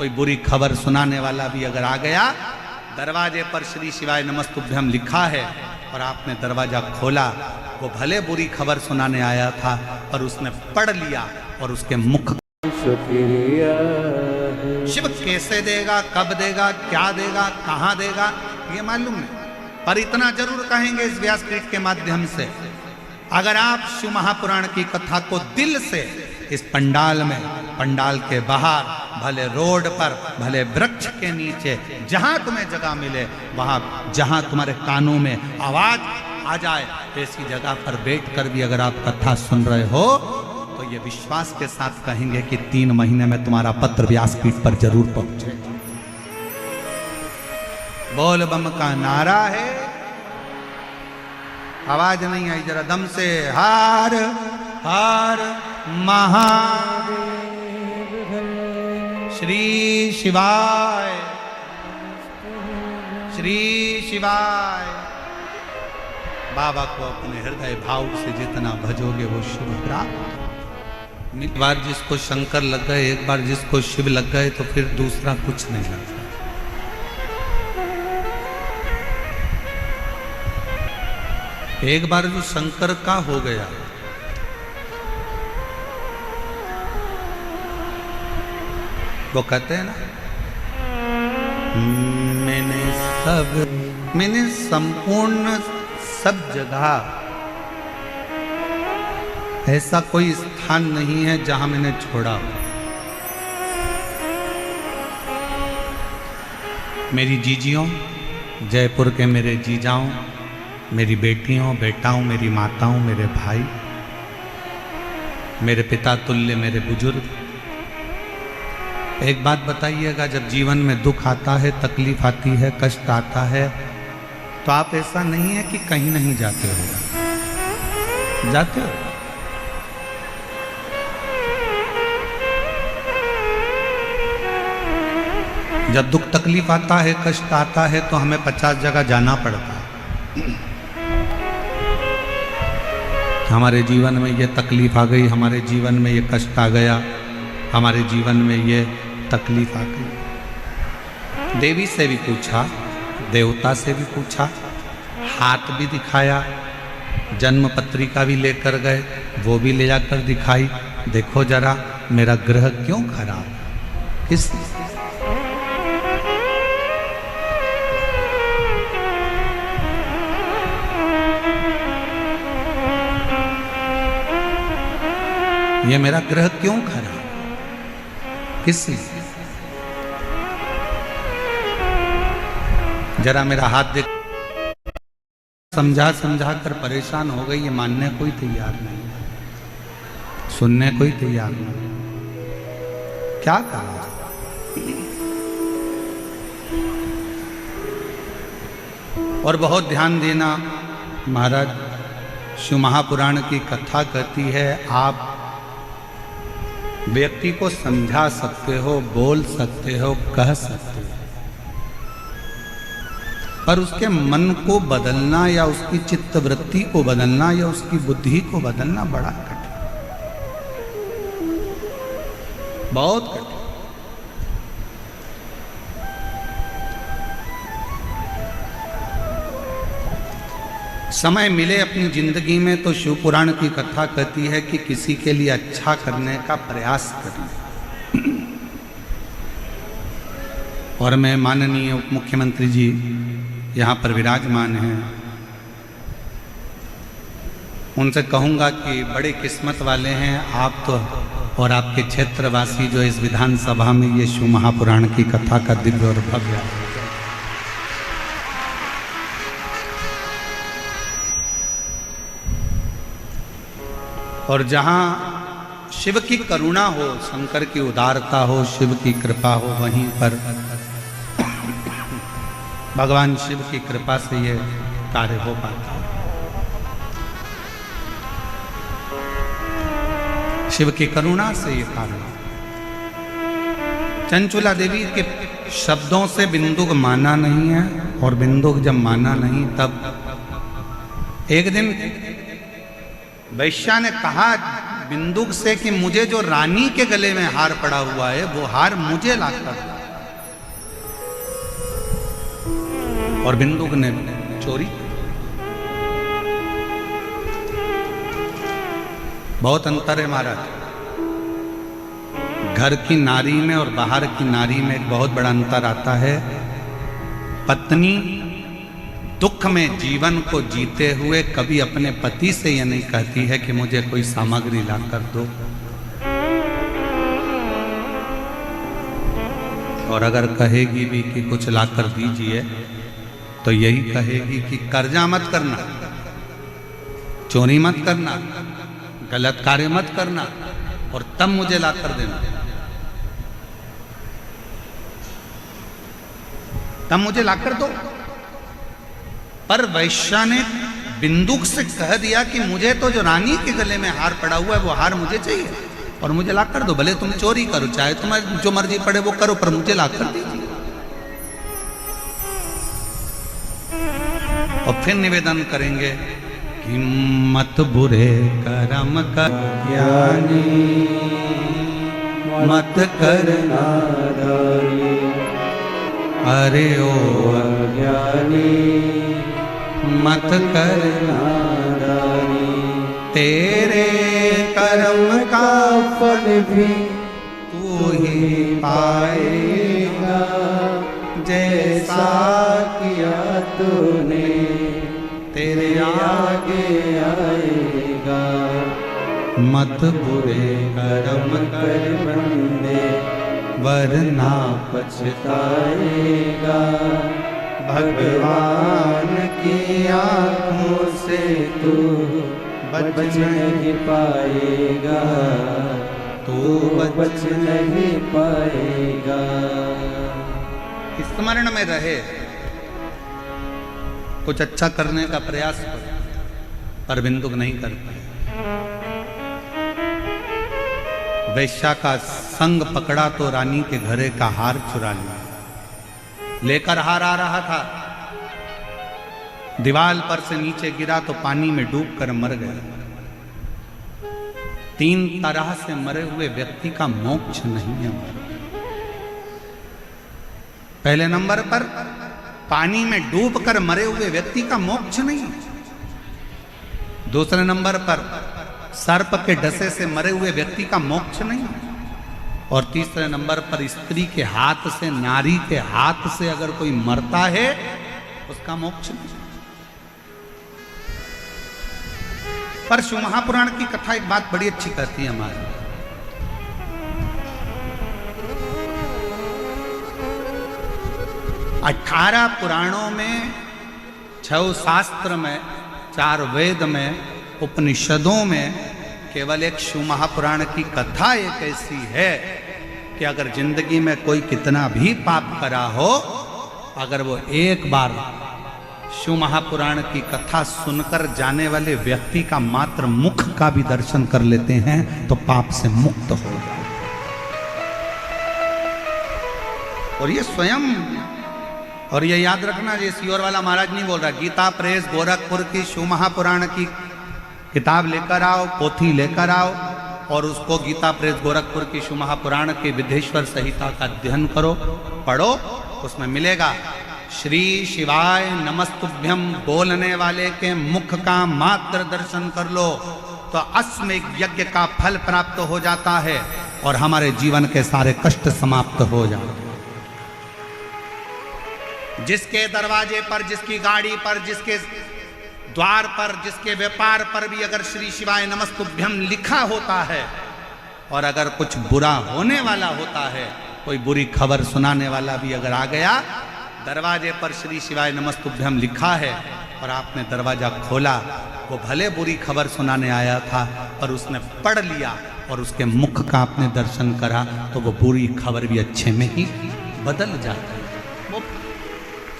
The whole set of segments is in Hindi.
कोई बुरी खबर सुनाने वाला भी अगर आ गया, दरवाजे पर श्री शिवाय नमस्तुभ्यम लिखा है और आपने दरवाजा खोला, वो भले बुरी खबर सुनाने आया था पर उसने पढ़ लिया और उसके मुख शिव कैसे देगा, कब देगा, क्या देगा, कहां देगा, ये मालूम नहीं, पर इतना जरूर कहेंगे इस व्यासपीठ के माध्यम से, अगर आप शिव महापुराण की कथा को दिल से इस पंडाल में, पंडाल के बाहर, भले रोड पर, भले वृक्ष के नीचे, जहां तुम्हें जगह मिले, वहां जहां तुम्हारे कानों में आवाज आ जाए, ऐसी जगह पर बैठकर भी अगर आप कथा सुन रहे हो तो ये विश्वास के साथ कहेंगे कि 3 महीने में तुम्हारा पत्र व्यासपीठ पर जरूर पहुंचे। बोल बम का नारा है, आवाज नहीं आई, जरा दम से, हर हर महादेव, श्री शिवाय, श्री शिवाय। बाबा को अपने हृदय भाव से जितना भजोगे वो शुभ प्राप्त। एक बार जिसको शंकर लग गए, एक बार जिसको शिव लग गए तो फिर दूसरा कुछ नहीं लगता। एक बार जो शंकर का हो गया, वो कहते हैं ना, मैंने संपूर्ण सब जगह, ऐसा कोई स्थान नहीं है जहां मैंने छोड़ा हो। मेरी जीजियों, जयपुर के मेरे जीजाओं, मेरी बेटियों, बेटाओं, मेरी माताओं, मेरे भाई, मेरे पिता तुल्य मेरे बुजुर्ग, एक बात बताइएगा, जब जीवन में दुख आता है, तकलीफ आती है, कष्ट आता है, तो आप ऐसा नहीं है कि कहीं नहीं जाते हो, जाते हो। जब दुख तकलीफ आता है, कष्ट आता है, तो हमें 50 जगह जाना पड़ता है। हमारे जीवन में ये तकलीफ आ गई, हमारे जीवन में ये कष्ट आ गया, हमारे जीवन में ये तकलीफ आ गई। देवी से भी पूछा, देवता से भी पूछा, हाथ भी दिखाया, जन्म पत्रिका भी लेकर गए, वो भी ले जाकर दिखाई, देखो जरा मेरा ग्रह क्यों खराब, किस ये मेरा ग्रह क्यों खराब, किस, जरा मेरा हाथ देख, समझा समझा कर परेशान हो गई, ये मानने कोई तैयार नहीं, सुनने कोई तैयार नहीं, क्या कहा। और बहुत ध्यान देना महाराज, शिव महापुराण की कथा कहती है, आप व्यक्ति को समझा सकते हो, बोल सकते हो, कह सकते हो, पर उसके मन को बदलना या उसकी चित्त वृत्ति को बदलना या उसकी बुद्धि को बदलना बड़ा कठिन, बहुत कठिन। समय मिले अपनी जिंदगी में तो शिव पुराण की कथा कहती है कि किसी के लिए अच्छा करने का प्रयास करें। और मैं माननीय उप मुख्यमंत्री जी यहाँ पर विराजमान हैं, उनसे कहूँगा कि बड़ी किस्मत वाले हैं आप तो, और आपके क्षेत्रवासी जो इस विधानसभा में ये शिव महापुराण की कथा का दिव्य और भव्य, और जहाँ शिव की करुणा हो, शंकर की उदारता हो, शिव की कृपा हो, वहीं पर भगवान शिव की कृपा से ये कार्य हो पाता है। शिव की करुणा से ये कार्य। चंचुला देवी के शब्दों से बिंदुक माना नहीं है, और बिंदुक जब माना नहीं तब एक दिन वैश्या ने कहा, बिंदुक से कि मुझे जो रानी के गले में हार पड़ा हुआ है वो हार मुझे लाकर दो। और बिंदुक ने चोरी। बहुत अंतर है महाराज, घर की नारी में और बाहर की नारी में एक बहुत बड़ा अंतर आता है। पत्नी दुख में जीवन को जीते हुए कभी अपने पति से यह नहीं कहती है कि मुझे कोई सामग्री लाकर दो, और अगर कहेगी भी कि कुछ लाकर दीजिए तो यही कहेगी कि कर्जा मत करना, चोरी मत करना, गलत कार्य मत करना, और तब मुझे लाकर देना, तब मुझे लाकर दो। पर वैश्या ने बिंदुक से कह दिया कि मुझे तो जो रानी के गले में हार पड़ा हुआ है वो हार मुझे चाहिए और मुझे लाकर दो। भले तुम चोरी करो, चाहे तुम्हें जो मर्जी पड़े वो करो, पर मुझे लाकर दीजिए। और फिर निवेदन करेंगे कि मत बुरे कर्म कर ज्ञानी, मत करना दानी, अरे ओ अज्ञानी मत करना दानी, तेरे कर्म का फल भी तू ही पाएगा, जैसा किया तूने तेरे आगे आएगा। मत बुरे कर्म कर बंदे, वरना पछताएगा, भगवान की आँखों से तू बच नहीं पाएगा, तू बच नहीं पाएगा। स्मरण में रहे, कुछ अच्छा करने का प्रयास करो, पर बिंदुक नहीं कर पाए। वैश्या का संग पकड़ा तो रानी के घरे का हार चुरा लिया। लेकर हार आ रहा था, दीवार पर से नीचे गिरा तो पानी में डूबकर मर गया। 3 तरह से मरे हुए व्यक्ति का मोक्ष नहीं है। पहले नंबर पर पानी में डूबकर मरे हुए व्यक्ति का मोक्ष नहीं। दूसरे नंबर पर सर्प के डसे से मरे हुए व्यक्ति का मोक्ष नहीं। और तीसरे नंबर पर स्त्री के हाथ से, नारी के हाथ से अगर कोई मरता है उसका मोक्ष नहीं। पर शिव महापुराण की कथा एक बात बड़ी अच्छी कहती है हमारी। 18 पुराणों में, 6 शास्त्र में, 4 वेद में, उपनिषदों में केवल एक शिव महापुराण की कथा एक ऐसी है कि अगर जिंदगी में कोई कितना भी पाप करा हो, अगर वो एक बार शिव महापुराण की कथा सुनकर जाने वाले व्यक्ति का मात्र मुख का भी दर्शन कर लेते हैं तो पाप से मुक्त हो जाए। और ये स्वयं, और ये याद रखना, ये सियोर वाला महाराज नहीं बोल रहा, गीता प्रेस गोरखपुर की शिव महापुराण की किताब लेकर आओ, पोथी लेकर आओ और उसको गीता प्रेस गोरखपुर की शिव महापुराण के विद्धेश्वर संहिता का अध्ययन करो, पढ़ो। उसमें मिलेगा श्री शिवाय नमस्तुभ्यम बोलने वाले के मुख का मात्र दर्शन कर लो तो अश्वमेध यज्ञ का फल प्राप्त हो जाता है और हमारे जीवन के सारे कष्ट समाप्त हो जाते हैं। जिसके दरवाजे पर, जिसकी गाड़ी पर, जिसके द्वार पर, जिसके व्यापार पर भी अगर श्री शिवाय नमस्तुभ्यम लिखा होता है और अगर कुछ बुरा होने वाला होता है, कोई बुरी खबर सुनाने वाला भी अगर आ गया, दरवाजे पर श्री शिवाय नमस्तुभ्यम लिखा है और आपने दरवाजा खोला, वो भले बुरी खबर सुनाने आया था पर उसने पढ़ लिया और उसके मुख का आपने दर्शन करा तो वो बुरी खबर भी अच्छे में ही बदल जाती है। वो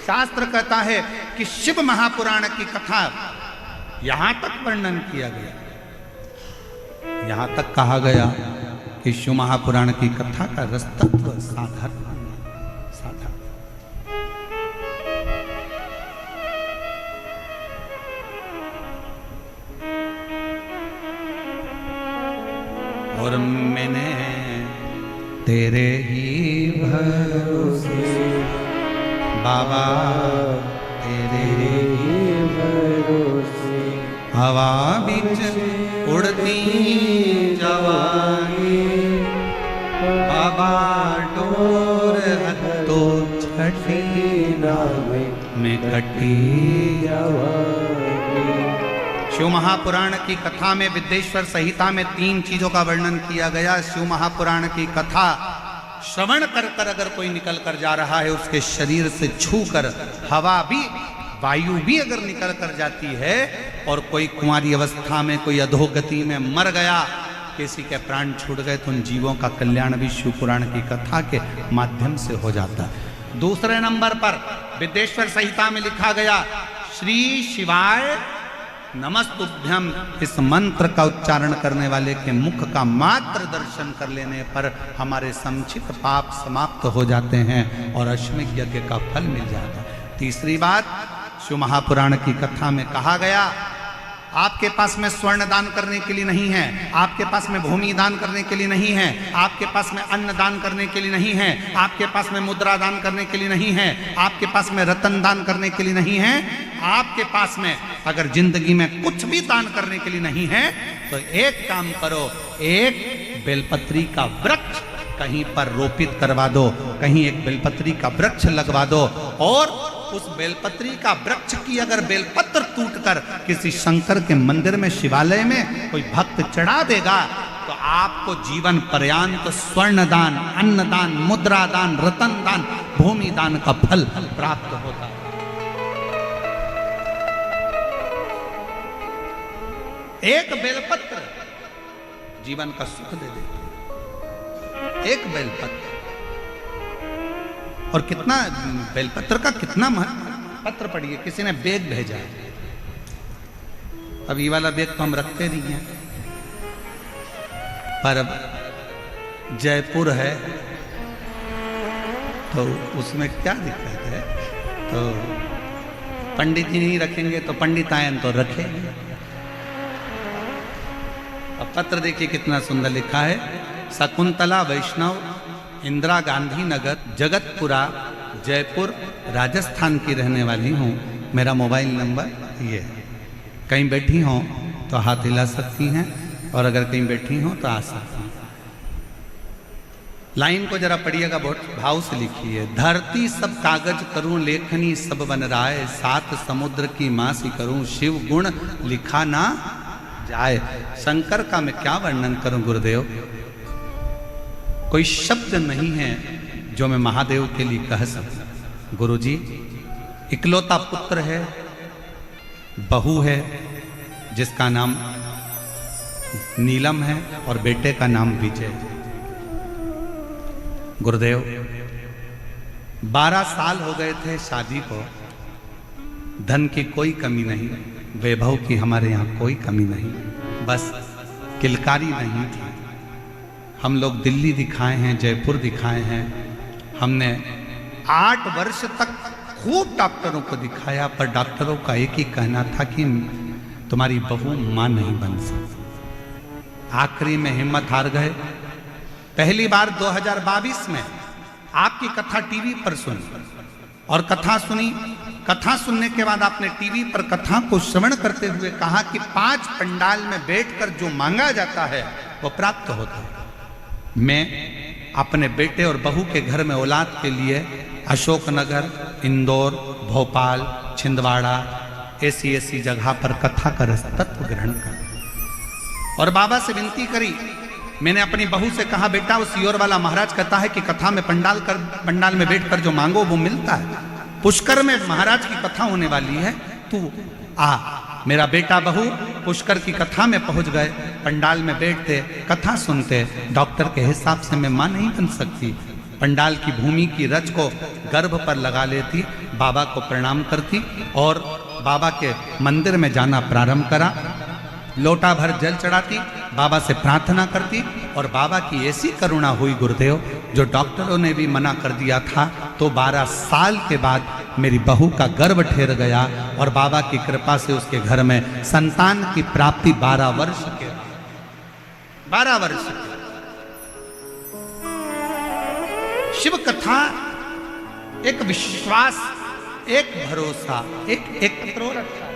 शास्त्र कहता है कि शिव महापुराण की कथा यहां तक वर्णन किया गया, यहां तक कहा गया कि शिव महापुराण की कथा का रस तत्व साधारण साधारण। तेरे ही भरोसे बाबा, तेरे ही भरोसे। हवा बिच उड़ती जवानी बाबा, डोर हत्तो छठी नावे में कटी जवानी। शिव महापुराण की कथा में, विद्येश्वर संहिता में 3 चीजों का वर्णन किया गया। शिव महापुराण की कथा श्रवण कर कर अगर कोई निकल कर जा रहा है, उसके शरीर से छू कर हवा भी, वायु भी अगर निकल कर जाती है, और कोई कुंवारी अवस्था में, कोई अधोगति में मर गया, किसी के प्राण छूट गए, तो उन जीवों का कल्याण भी शिव पुराण की कथा के माध्यम से हो जाता है। दूसरे नंबर पर विद्येश्वर संहिता में लिखा गया, श्री शिवाय नमस्तुभ्यम। इस मंत्र का उच्चारण करने वाले के मुख का मात्र दर्शन कर लेने पर हमारे संचित पाप समाप्त हो जाते हैं और अश्वमेध यज्ञ का फल मिल जाता है। तीसरी बात, शिव महापुराण की कथा में कहा गया, आपके पास में स्वर्ण दान करने के लिए नहीं है, आपके पास में भूमि दान करने के लिए नहीं है, आपके पास में अन्न दान करने के लिए नहीं है, आपके पास में मुद्रा दान करने के लिए नहीं है, आपके पास में रतन दान करने के लिए नहीं है, आपके पास में अगर जिंदगी में कुछ भी दान करने के लिए नहीं है, तो एक काम करो, एक बेलपत्री का वृक्ष कहीं पर रोपित करवा दो, कहीं एक बेलपत्री का वृक्ष लगवा दो, और उस बेलपत्री का वृक्ष की अगर बेलपत्र टूटकर किसी शंकर के मंदिर में, शिवालय में कोई भक्त चढ़ा देगा, तो आपको जीवन पर्यंत स्वर्ण दान, अन्न दान, मुद्रा दान, रतन दान, भूमि दान का फल प्राप्त होता है। एक बेलपत्र जीवन का सुख दे देता, एक बेलपत्र। और कितना बेलपत्र का कितना महत्व। पत्र पढ़िए, किसी ने बैग भेजा है, अब ये वाला बैग तो हम रखते नहीं हैं, पर अब जयपुर है तो उसमें क्या दिक्कत है, तो पंडित जी नहीं रखेंगे तो पंडितायन तो रखेंगे। अब पत्र देखिए कितना सुंदर लिखा है, शकुंतला वैष्णव, इंदिरा गांधी नगर, जगतपुरा, जयपुर, राजस्थान की रहने वाली हूँ। मेरा मोबाइल नंबर ये है, कहीं बैठी हों तो हाथ हिला सकती हैं, और अगर कहीं बैठी हों तो आ सकती हैं। लाइन को जरा पढ़िएगा, बहुत भाव से लिखी है। धरती सब कागज करूं, लेखनी सब बन राय, 7 समुद्र की मासी करूं, शिव गुण लिखा ना जाए। शंकर का मैं क्या वर्णन करूं गुरुदेव, कोई शब्द नहीं है जो मैं महादेव के लिए कह सकूं। गुरुजी इकलौता पुत्र है, बहू है जिसका नाम नीलम है, और बेटे का नाम विजय। गुरुदेव 12 साल हो गए थे शादी को, धन की कोई कमी नहीं, वैभव की हमारे यहाँ कोई कमी नहीं, बस किलकारी नहीं थी। हम लोग दिल्ली दिखाए हैं, जयपुर दिखाए हैं, हमने 8 वर्ष तक खूब डॉक्टरों को दिखाया, पर डॉक्टरों का एक ही कहना था कि तुम्हारी बहू मां नहीं बन सकती। आखिरी में हिम्मत हार गए। पहली बार 2022 में आपकी कथा टीवी पर सुनी, और कथा सुनी, कथा सुनने के बाद आपने टीवी पर कथा को श्रवण करते हुए कहा कि 5 पंडाल में बैठकर जो मांगा जाता है वो प्राप्त होता है। मैं अपने बेटे और बहू के घर में औलाद के लिए अशोकनगर, इंदौर, भोपाल, छिंदवाड़ा, ऐसी जगह पर कथा का रसतत्व ग्रहण कर, और बाबा से विनती करी। मैंने अपनी बहू से कहा, बेटा उस योर वाला महाराज कहता है कि कथा में पंडाल में बैठकर जो मांगो वो मिलता है। पुष्कर में महाराज की कथा होने वाली है, तू आ। मेरा बेटा बहू पुष्कर की कथा में पहुंच गए, पंडाल में बैठते, कथा सुनते। डॉक्टर के हिसाब से मैं मां नहीं बन सकती, पंडाल की भूमि की रज को गर्भ पर लगा लेती, बाबा को प्रणाम करती और बाबा के मंदिर में जाना प्रारंभ करा। लोटा भर जल चढ़ाती, बाबा से प्रार्थना करती, और बाबा की ऐसी करुणा हुई गुरुदेव, जो डॉक्टरों ने भी मना कर दिया था, तो 12 साल के बाद मेरी बहू का गर्भ ठहर गया, और बाबा की कृपा से उसके घर में संतान की प्राप्ति 12 वर्ष के शिव कथा एक विश्वास, एक भरोसा, एक पत्र और अच्छा है।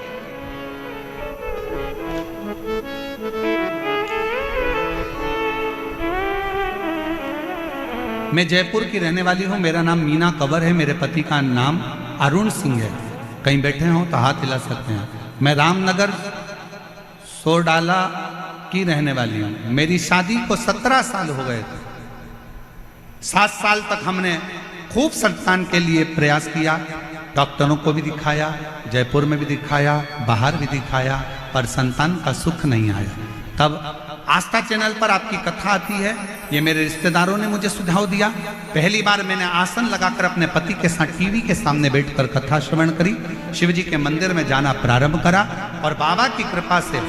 मैं जयपुर की रहने वाली हूं। मेरा नाम मीना कंवर है। मेरे पति का नाम अरुण सिंह है। कहीं बैठे हो तो हाथ हिला सकते हैं। मैं रामनगर सोडाला की रहने वाली हूं। मेरी शादी को 17 साल हो गए थे। 7 साल तक हमने खूब संतान के लिए प्रयास किया। डॉक्टरों को भी दिखाया, जयपुर में भी दिखाया, बाहर भी दिखाया, पर संतान का सुख नहीं आया। तब आस्था चैनल पर आपकी कथा आती है। ये मेरे रिश्तेदारों ने मुझे सुझाव दिया। पहली बार मैंने आसन लगाकर अपने पति के साथ टीवी के सामने बैठकर कथा श्रवण करी। शिव जी के मंदिर में जाना प्रारंभ करा और बाबा की कृपा से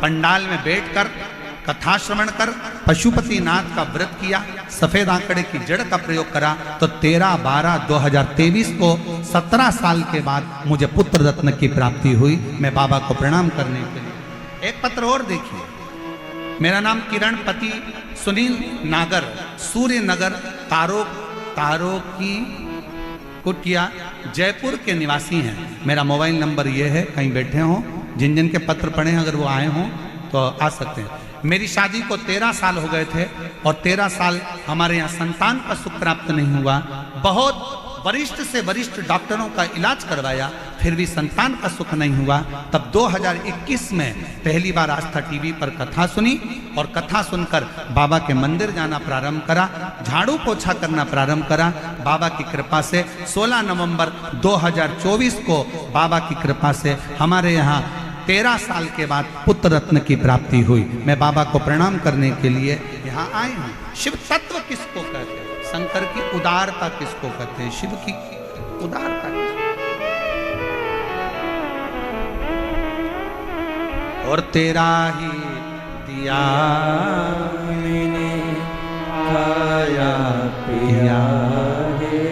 पंडाल में बैठकर कथा श्रवण कर पशुपति नाथ का व्रत किया। सफेद आंकड़े की जड़ का प्रयोग करा तो 13/12/2023 को 17 साल के बाद मुझे पुत्र रत्न की प्राप्ति हुई। मैं बाबा को प्रणाम करने के लिए एक पत्र और देखिए। मेरा नाम किरण, पति सुनील नागर, सूर्य नगर तारो की कुटिया जयपुर के निवासी हैं। मेरा मोबाइल नंबर ये है। कहीं बैठे हों, जिन जिन के पत्र पढ़े अगर वो आए हों तो आ सकते हैं। मेरी शादी को 13 साल हो गए थे और 13 साल हमारे यहाँ संतान का सुख प्राप्त नहीं हुआ। बहुत वरिष्ठ से वरिष्ठ डॉक्टरों का इलाज करवाया, फिर भी संतान का सुख नहीं हुआ। तब 2021 में पहली बार आस्था टीवी पर कथा सुनी और कथा सुनकर बाबा के मंदिर जाना प्रारंभ करा, झाड़ू पोछा करना प्रारंभ करा। बाबा की कृपा से 16 नवंबर 2024 को बाबा की कृपा से हमारे यहाँ 13 साल के बाद पुत्र रत्न की प्राप्ति हुई। मैं बाबा को प्रणाम करने के लिए यहाँ आए हूँ। शिव तत्व किसको कहते हैं? शंकर की उदारता किसको कहते हैं? शिव की उदारता और तेरा ही दिया मैंने खाया पिया है,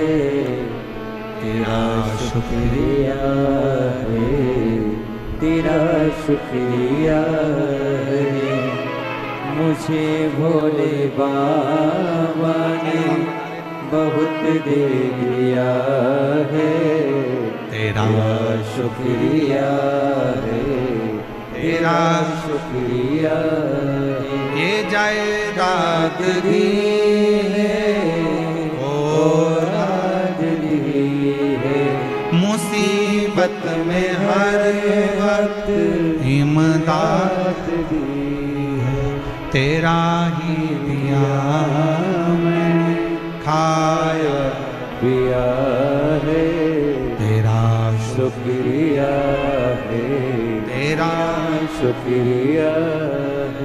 तेरा शुक्रिया है, तेरा शुक्रिया है। मुझे भोले बाबा ने बहुत दे दिया है, तेरा शुक्रिया है, तेरा शुक्रिया है। ये जायदाद दी है और राज दी है, मुसीबत में हर वक्त इमदाद दी है। तेरा ही दिया मैंने खाया पिया है, तेरा शुक्रिया है, तेरा शुक्रिया है।